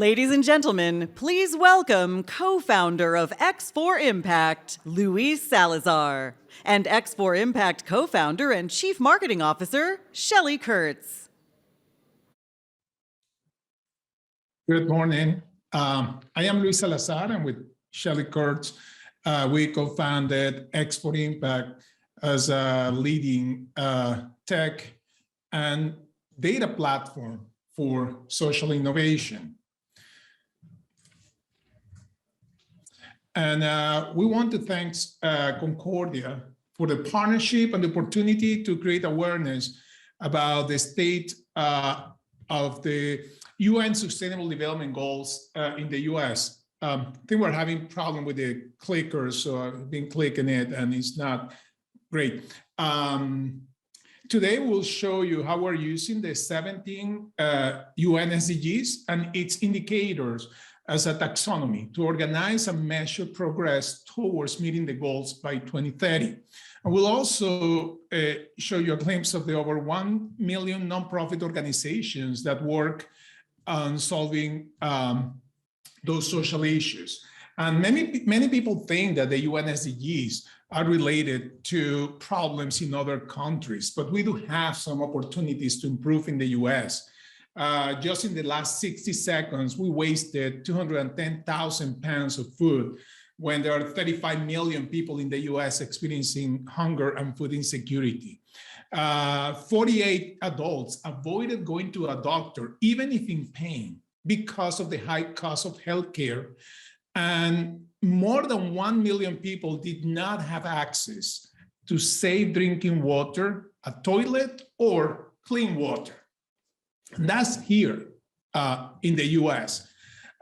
Ladies and gentlemen, please welcome co-founder of X4 Impact, Luis Salazar, and X4 Impact co-founder and chief marketing officer, Shelly Kurtz. Good morning. I am Luis Salazar, and with Shelly Kurtz, we co-founded X4 Impact as a leading tech and data platform for social innovation. And we want to thank Concordia for the partnership and the opportunity to create awareness about the state of the UN Sustainable Development Goals in the US. I think we're having a problem with the clicker, so I've been clicking it and it's not great. Today, we'll show you how we're using the 17 UN SDGs and its indicators as a taxonomy to organize and measure progress towards meeting the goals by 2030. And we'll also show you a glimpse of the over 1 million nonprofit organizations that work on solving those social issues. And many people think that the UN SDGs are related to problems in other countries, but we do have some opportunities to improve in the US. Just in the last 60 seconds, we wasted 210,000 pounds of food when there are 35 million people in the US experiencing hunger and food insecurity. 48 adults avoided going to a doctor, even if in pain, because of the high cost of healthcare. And more than 1 million people did not have access to safe drinking water, a toilet, or clean water. And that's here in the US.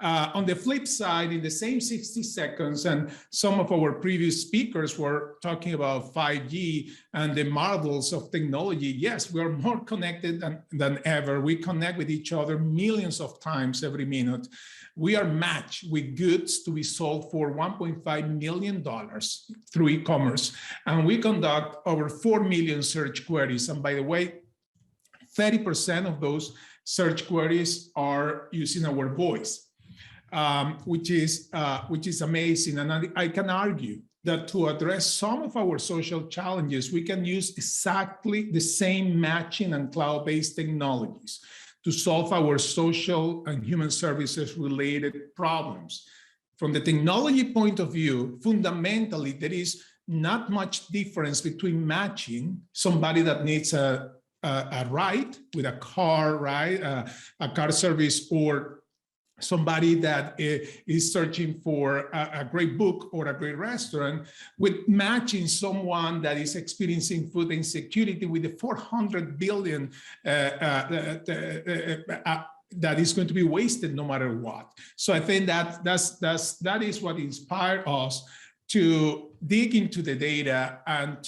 On the flip side, in the same 60 seconds, and some of our previous speakers were talking about 5G and the marvels of technology. Yes, we are more connected than ever. We connect with each other millions of times every minute. We are matched with goods to be sold for $1.5 million through e-commerce. And we conduct over 4 million search queries. And by the way, 30% of those search queries are using our voice, which is amazing. And I can argue that to address some of our social challenges, we can use exactly the same matching and cloud-based technologies to solve our social and human services related problems. From the technology point of view, fundamentally, there is not much difference between matching somebody that needs a ride with a car, right? A car service, or somebody that is searching for a great book or a great restaurant, with matching someone that is experiencing food insecurity with the 400 billion that is going to be wasted no matter what. So I think that is what inspired us to dig into the data, and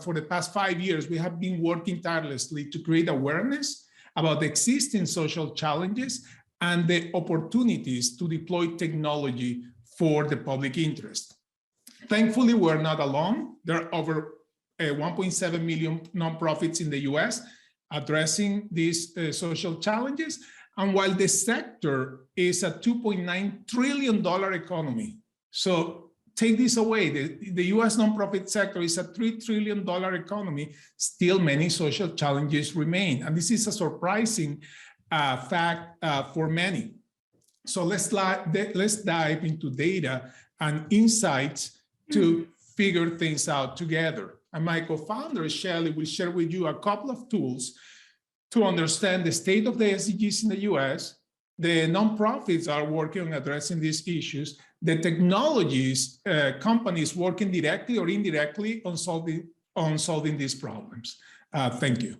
for the past 5 years, we have been working tirelessly to create awareness about the existing social challenges and the opportunities to deploy technology for the public interest. Thankfully, we're not alone. There are over 1.7 million nonprofits in the US addressing these social challenges. And while the sector is a $2.9 trillion economy, so take this away, the US nonprofit sector is a $3 trillion economy, still many social challenges remain. And this is a surprising fact for many. So let's dive into data and insights to figure things out together. And my co-founder, Shelly, will share with you a couple of tools to understand the state of the SDGs in the US. The nonprofits are working on addressing these issues. The technologies, companies working directly or indirectly on solving these problems. Thank you.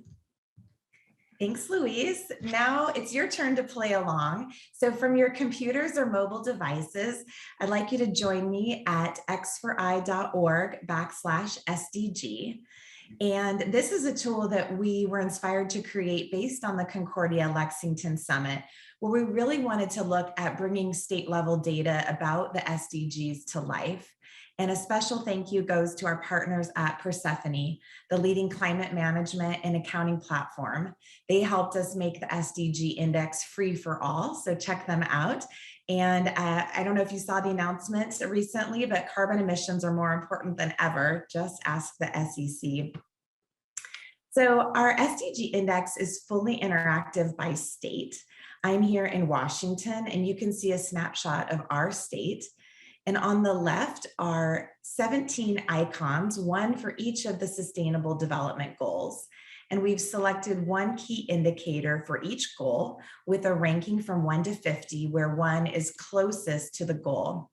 Thanks, Luis. Now it's your turn to play along. So from your computers or mobile devices, I'd like you to join me at x4i.org/SDG. And this is a tool that we were inspired to create based on the Concordia Lexington Summit, where we really wanted to look at bringing state level data about the SDGs to life. And a special thank you goes to our partners at Persephone, the leading climate management and accounting platform. They helped us make the SDG Index free for all, so check them out. And I don't know if you saw the announcements recently, but carbon emissions are more important than ever. Just ask the SEC. So our SDG Index is fully interactive by state. I'm here in Washington, and you can see a snapshot of our state. And on the left are 17 icons, one for each of the Sustainable Development Goals. And we've selected one key indicator for each goal with a ranking from 1 to 50, where 1 is closest to the goal.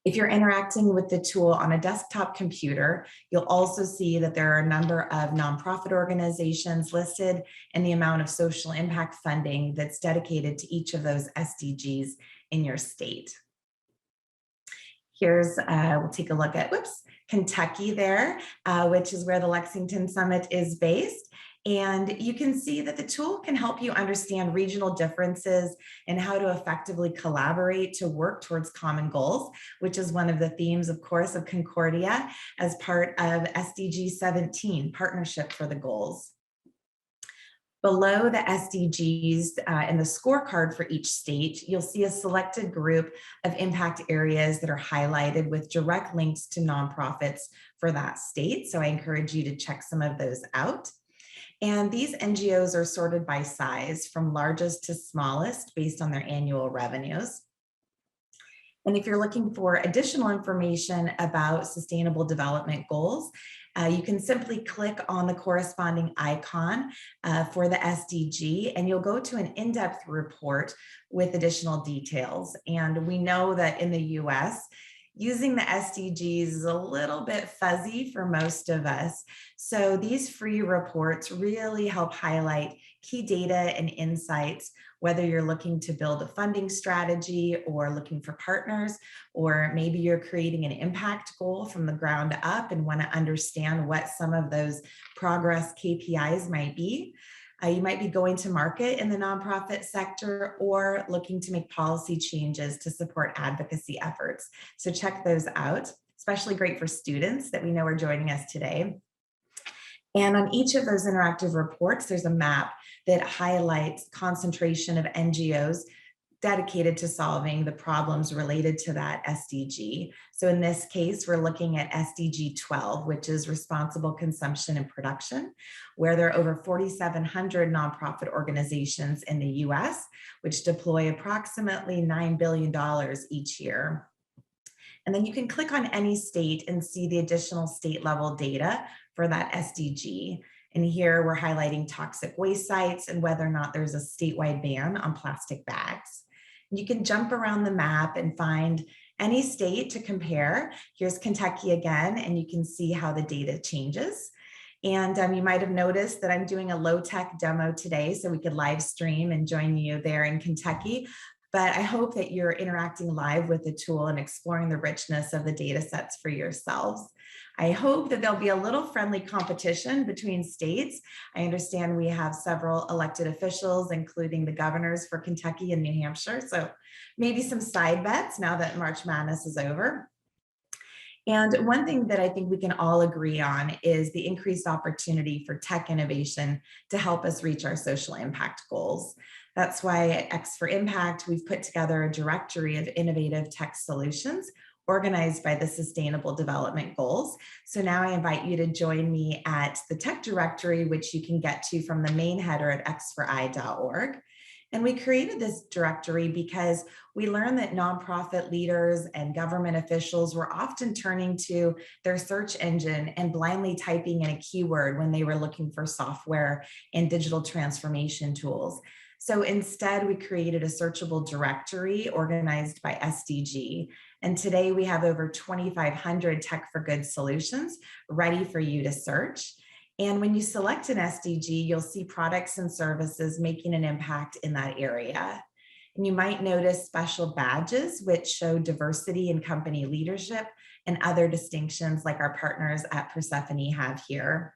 If you're interacting with the tool on a desktop computer, you'll also see that there are a number of nonprofit organizations listed and the amount of social impact funding that's dedicated to each of those SDGs in your state. Here's, we'll take a look at, Kentucky there, which is where the Lexington Summit is based. And you can see that the tool can help you understand regional differences and how to effectively collaborate to work towards common goals, which is one of the themes, of course, of Concordia as part of SDG 17, Partnership for the Goals. Below the SDGs and the scorecard for each state, you'll see a selected group of impact areas that are highlighted with direct links to nonprofits for that state. So I encourage you to check some of those out. And these NGOs are sorted by size from largest to smallest based on their annual revenues. And if you're looking for additional information about sustainable development goals, you can simply click on the corresponding icon for the SDG, and you'll go to an in-depth report with additional details. And we know that in the US, using the SDGs is a little bit fuzzy for most of us. So these free reports really help highlight key data and insights, whether you're looking to build a funding strategy or looking for partners, or maybe you're creating an impact goal from the ground up and want to understand what some of those progress KPIs might be. You might be going to market in the nonprofit sector or looking to make policy changes to support advocacy efforts. So check those out, especially great for students that we know are joining us today. And on each of those interactive reports, there's a map that highlights concentration of NGOs dedicated to solving the problems related to that SDG. So in this case, we're looking at SDG 12, which is responsible consumption and production, where there are over 4,700 nonprofit organizations in the US, which deploy approximately $9 billion each year. And then you can click on any state and see the additional state level data for that SDG. And here we're highlighting toxic waste sites and whether or not there's a statewide ban on plastic bags. You can jump around the map and find any state to compare. Here's Kentucky again, and you can see how the data changes. And you might have noticed that I'm doing a low-tech demo today, so we could live stream and join you there in Kentucky. But I hope that you're interacting live with the tool and exploring the richness of the data sets for yourselves. I hope that there'll be a little friendly competition between states. I understand we have several elected officials, including the governors for Kentucky and New Hampshire. So maybe some side bets now that March Madness is over. And one thing that I think we can all agree on is the increased opportunity for tech innovation to help us reach our social impact goals. That's why at X for Impact, we've put together a directory of innovative tech solutions organized by the Sustainable Development Goals. So now I invite you to join me at the tech directory, which you can get to from the main header at x4i.org. And we created this directory because we learned that nonprofit leaders and government officials were often turning to their search engine and blindly typing in a keyword when they were looking for software and digital transformation tools. So instead, we created a searchable directory organized by SDG. And today we have over 2,500 tech for good solutions ready for you to search. And when you select an SDG, you'll see products and services making an impact in that area. And you might notice special badges, which show diversity in company leadership and other distinctions like our partners at Persephone have here.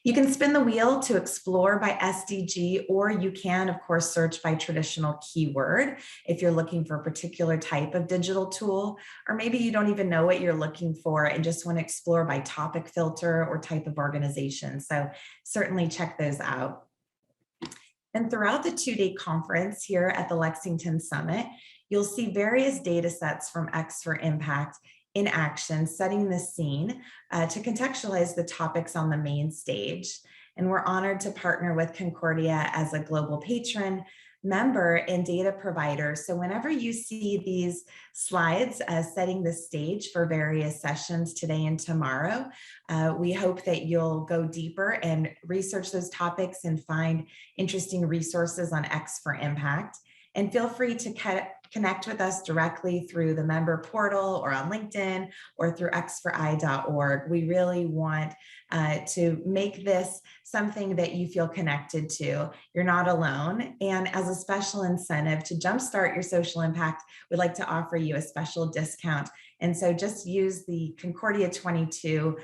You can spin the wheel to explore by SDG, or you can, of course, search by traditional keyword if you're looking for a particular type of digital tool, or maybe you don't even know what you're looking for and just want to explore by topic filter or type of organization. So certainly check those out. And throughout the two-day conference here at the Lexington Summit, you'll see various data sets from X for Impact in action, setting the scene to contextualize the topics on the main stage. And we're honored to partner with Concordia as a global patron, member, and data provider. So whenever you see these slides setting the stage for various sessions today and tomorrow, we hope that you'll go deeper and research those topics and find interesting resources on X for Impact. And feel free to connect with us directly through the member portal or on LinkedIn or through x4i.org. We really want to make this something that you feel connected to. You're not alone. And as a special incentive to jumpstart your social impact, we'd like to offer you a special discount. And so just use the Concordia 22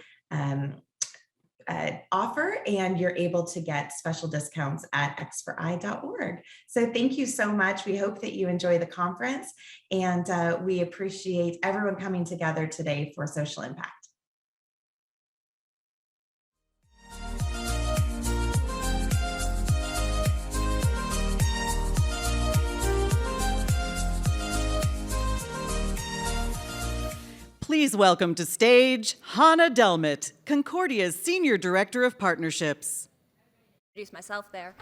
offer, and you're able to get special discounts at x4i.org. So thank you so much. We hope that you enjoy the conference, and we appreciate everyone coming together today for social impact. Please welcome to stage Hannah Delmett, Concordia's Senior Director of Partnerships. Introduce myself there.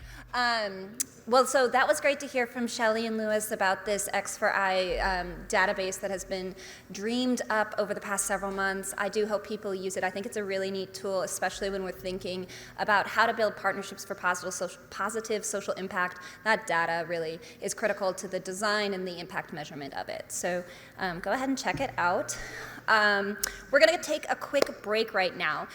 Well, so that was great to hear from Shelly and Lewis about this X4I database that has been dreamed up over the past several months. I do hope people use it. I think it's a really neat tool, especially when we're thinking about how to build partnerships for positive social impact. That data really is critical to the design and the impact measurement of it. So go ahead and check it out. We're going to take a quick break right now.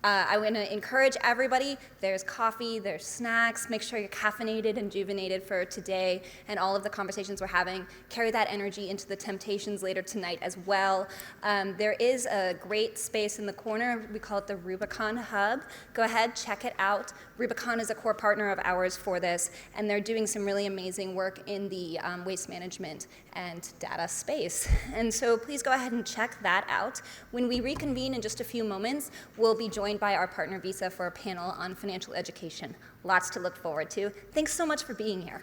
I want to encourage everybody, there's coffee, there's snacks, make sure you're caffeinated and rejuvenated for today and all of the conversations we're having. Carry that energy into the Temptations later tonight as well. There is a great space in the corner. We call it the Rubicon Hub. Go ahead, check it out. Rubicon is a core partner of ours for this, and they're doing some really amazing work in the waste management and data space. And so please go ahead and check that out. When we reconvene in just a few moments, we'll be joined by our partner Visa for a panel on financial education. Lots to look forward to. Thanks so much for being here.